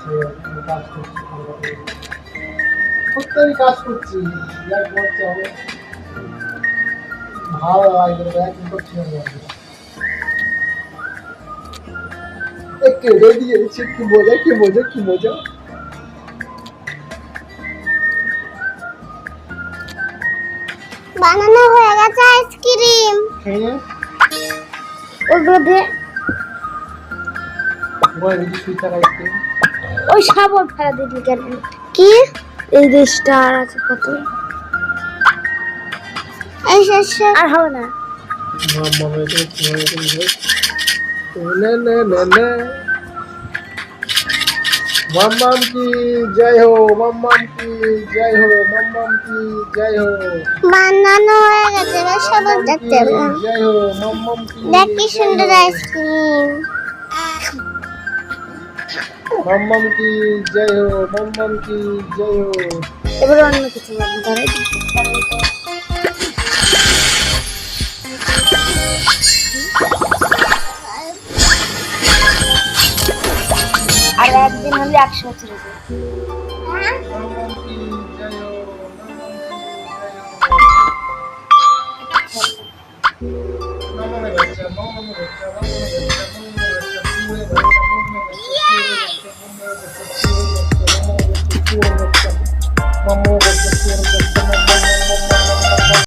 কাজ করছি প্রত্যেকই কাজ করছি এক করতে হবে ভালো লাগবে একদিন করছি না কেটে দিয়েছে কি মজা কি মজা কি মজা বানানো হয়ে গেছে আইসক্রিম খেয়ে ওগুলো দিয়ে বলে দিচ্ছি সুইটার আইসক্রিম ওই সাবর ফেলা দিবি কেন কি এই যে স্টার আছে কত এই শেষ আর হবে না মাম্মা মেরে না না না না মাম্মাম কি জয় হো মাম্মাম কি জয় হো মাম্মাম কি জয় হো বানানো হয়ে গেছে এবার সাবর দেখতে হবে জয় হো মাম্মাম কি দেখ কি সুন্দর আইসক্রিম মাম্মাম কি জয় হো মাম্মাম কি জয় হো এবার অন্য কিছু বানাতে হবে আর একদিন হলে 100 বছর হবে মাম্মাম কি জয় হো মাম্মামের বাচ্চা মাম্মামের বাচ্চা